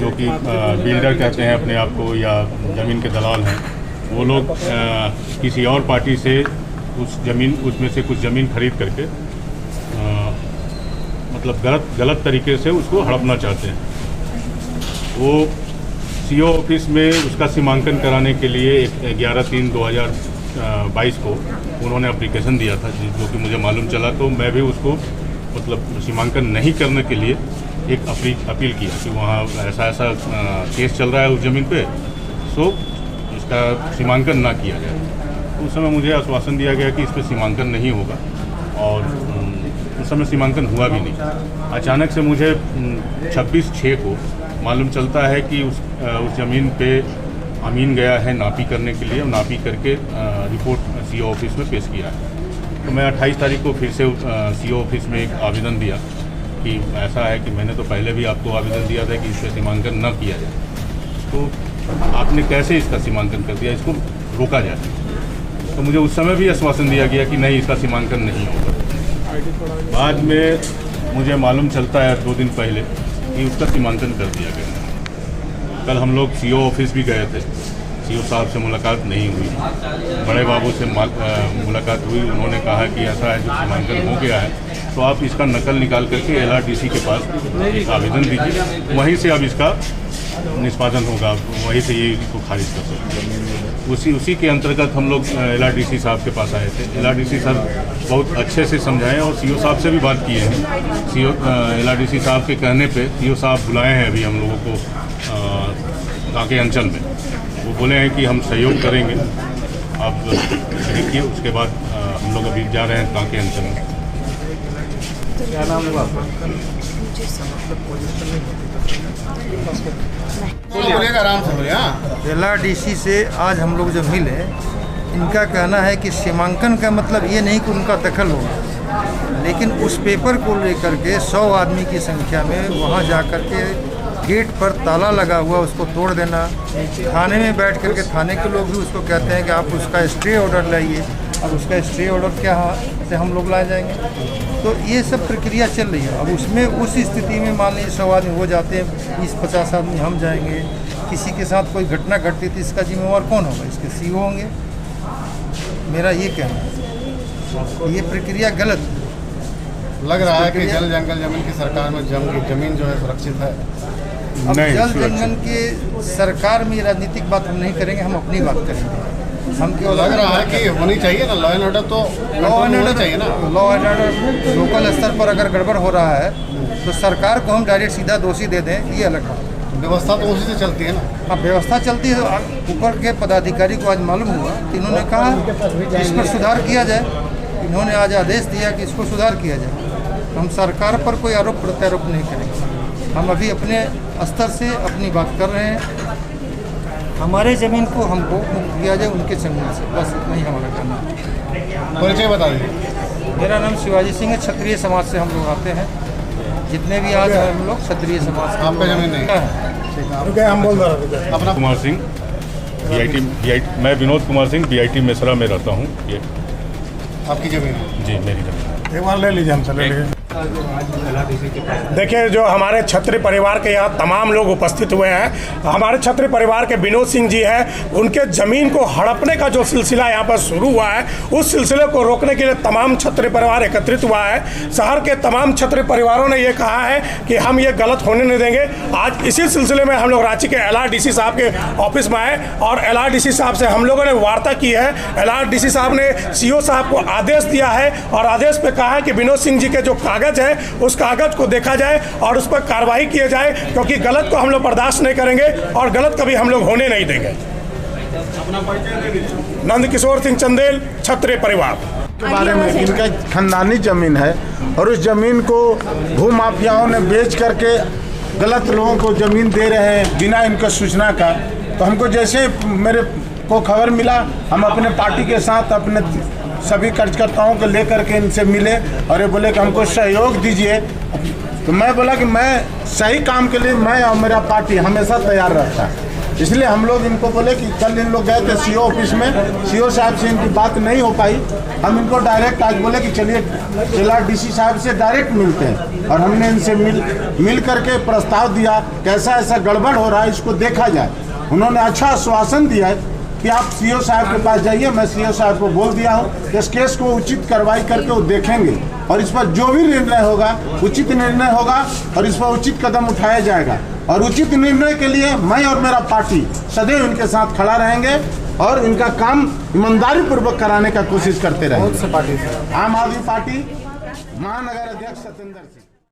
जो कि बिल्डर कहते हैं अपने आप को या ज़मीन के दलाल हैं, वो लोग किसी और पार्टी से उसमें से कुछ ज़मीन खरीद करके मतलब गलत तरीके से उसको हड़पना चाहते हैं। वो सीओ ऑफिस में उसका सीमांकन कराने के लिए 11/3/2022 को उन्होंने एप्लीकेशन दिया था, जो कि मुझे मालूम चला, तो मैं भी उसको मतलब सीमांकन नहीं करने के लिए एक अपील किया कि वहाँ ऐसा केस चल रहा है उस ज़मीन पे, सो इसका सीमांकन ना किया जाए। उस समय मुझे आश्वासन दिया गया कि इस पर सीमांकन नहीं होगा, और उस समय सीमांकन हुआ भी नहीं। अचानक से मुझे 26/6 को मालूम चलता है कि उस ज़मीन पे अमीन गया है नापी करने के लिए, और नापी करके रिपोर्ट सीओ ऑफिस में पेश किया है। तो मैं 28 तारीख को फिर से सीओ ऑफिस में एक आवेदन दिया कि ऐसा है कि मैंने तो पहले भी आपको आवेदन दिया था कि इस पर सीमांकन न किया जाए, तो आपने कैसे इसका सीमांकन कर दिया, इसको रोका जाए। तो मुझे उस समय भी आश्वासन दिया गया कि नहीं, इसका सीमांकन नहीं होगा। बाद में मुझे मालूम चलता है 2 दिन पहले कि उसका सीमांकन कर दिया गया। कल हम लोग सीओ ऑफिस भी गए थे, सीओ साहब से मुलाकात नहीं हुई, बड़े बाबू से मुलाकात हुई। उन्होंने कहा कि ऐसा है, जो सीमांकन हो गया है तो आप इसका नकल निकाल करके LRDC के पास एक आवेदन दीजिए, वहीं से अब इसका निष्पादन होगा, वहीं से ये इसको खारिज कर सकते हैं। उसी के अंतर्गत हम लोग LRDC साहब के पास आए थे। LRDC साहब बहुत अच्छे से समझाएं, और सीओ साहब से भी बात किए हैं। LRDC साहब के कहने पे सीओ साहब बुलाए हैं अभी हम लोगों को कांके अंचल में। वो बोले हैं कि हम सहयोग करेंगे, आप देखिए। उसके बाद हम लोग अभी जा रहे हैं कांके अंचल में। क्या नाम है आपका? LRDC से आज हम लोग जब मिले, इनका कहना है कि सीमांकन का मतलब ये नहीं कि उनका दखल होगा, लेकिन उस पेपर को लेकर के 100 आदमी की संख्या में वहाँ जा कर के गेट पर ताला लगा हुआ उसको तोड़ देना, थाने में बैठ करके थाने के लोग भी उसको कहते हैं कि आप उसका स्टे ऑर्डर लाइए, और उसका स्टे ऑर्डर क्या से हम लोग ला जाएंगे। तो ये सब प्रक्रिया चल रही है। अब उसमें उस स्थिति में मान लीजिए 100 आदमी हो जाते हैं, 20-50 आदमी हम जाएंगे, किसी के साथ कोई घटना घटती थी, इसका जिम्मेवार कौन होगा? इसके सीओ होंगे। मेरा ये कहना है, ये प्रक्रिया गलत लग रहा है कि जल जंगल जमीन की सरकार में जमीन जो है सुरक्षित है। अब जल जंगल के सरकार में राजनीतिक बात हम नहीं करेंगे, हम अपनी बात करेंगे। हम क्यों लग रहा है कि होनी चाहिए ना, लॉ एंड ऑर्डर तो चाहिए ना। लॉ एंड ऑर्डर लोकल स्तर पर अगर गड़बड़ हो रहा है तो सरकार को हम डायरेक्ट सीधा दोषी दे दें, ये अलग है। व्यवस्था तो उसी से चलती है ना। अब व्यवस्था चलती है, ऊपर के पदाधिकारी को आज मालूम हुआ कि इन्होंने कहा इस पर सुधार किया जाए। इन्होंने आज आदेश दिया कि इसको सुधार किया जाए। तो हम सरकार पर कोई आरोप प्रत्यारोप नहीं करेंगे। हम अभी अपने स्तर से अपनी बात कर रहे हैं। हमारे ज़मीन को हमको मुक्त किया जाए उनके जमीन से, बस इतना ही हमारा कहना है। परिचय बता दीजिए। मेरा नाम शिवाजी सिंह है, क्षत्रिय समाज से हम लोग आते हैं। जितने भी आज हम लोग क्षत्रिय समाज से। आपका जमीन नहीं है? हम बोल रहे अपना कुमार सिंह, BIT मैं विनोद कुमार सिंह BIT मेसरा में रहता हूँ। ये आपकी जमीन है? जी, मेरी जमीन। एक बार ले लीजिए, हमसे ले लीजिए। देखिए, जो हमारे क्षत्रिय परिवार के यहाँ तमाम लोग उपस्थित हुए हैं, हमारे क्षत्रिय परिवार के विनोद सिंह जी हैं। उनके ज़मीन को हड़पने का जो सिलसिला यहाँ पर शुरू हुआ है, उस सिलसिले को रोकने के लिए तमाम क्षत्रिय परिवार एकत्रित हुआ है। शहर के तमाम क्षत्रिय परिवारों ने ये कहा है कि हम ये गलत होने नहीं देंगे। आज इसी सिलसिले में हम लोग रांची के LRDC साहब के ऑफिस में आए, और LRDC साहब से हम लोगों ने वार्ता की है। LRDC साहब ने CO साहब को आदेश दिया है, और आदेश पे कहा है कि विनोद सिंह जी के जो कागज है उस कागज को देखा जाए और उस पर कार्रवाई किया जाए, क्योंकि गलत को हम लोग बर्दाश्त नहीं करेंगे और गलत कभी हम लोग होने नहीं देंगे। नंद किशोर सिंह चंदेल, क्षत्रिय परिवार के बारे में। इनका खानदानी जमीन है, और उस जमीन को भूमाफियाओं ने बेच करके गलत लोगों को जमीन दे रहे हैं बिना इनको सूचना का। तो हमको जैसे मेरे को खबर मिला, हम अपने पार्टी के साथ अपने सभी कार्यकर्ताओं को लेकर के इनसे मिले, और ये बोले कि हमको सहयोग दीजिए। तो मैं बोला कि मैं सही काम के लिए मैं और मेरा पार्टी हमेशा तैयार रहता है। इसलिए हम लोग इनको बोले कि कल इन लोग गए थे सीओ ऑफिस में, सीओ साहब से इनकी बात नहीं हो पाई। हम इनको डायरेक्ट आज बोले कि चलिए जिला डीसी साहब से डायरेक्ट मिलते हैं, और हमने इनसे मिल करके प्रस्ताव दिया कैसा ऐसा गड़बड़ हो रहा है इसको देखा जाए। उन्होंने अच्छा आश्वासन दिया है कि आप सीओ साहब के पास जाइए। मैं सीओ साहब को बोल दिया हूँ कि इस केस को उचित कार्रवाई करके वो देखेंगे, और इस पर जो भी निर्णय होगा उचित निर्णय होगा, और इस पर उचित कदम उठाया जाएगा। और उचित निर्णय के लिए मैं और मेरा पार्टी सदैव इनके साथ खड़ा रहेंगे और इनका काम ईमानदारी पूर्वक कराने का कोशिश करते रहेंगे। आम आदमी पार्टी महानगर अध्यक्ष सत्येंद्र सिंह।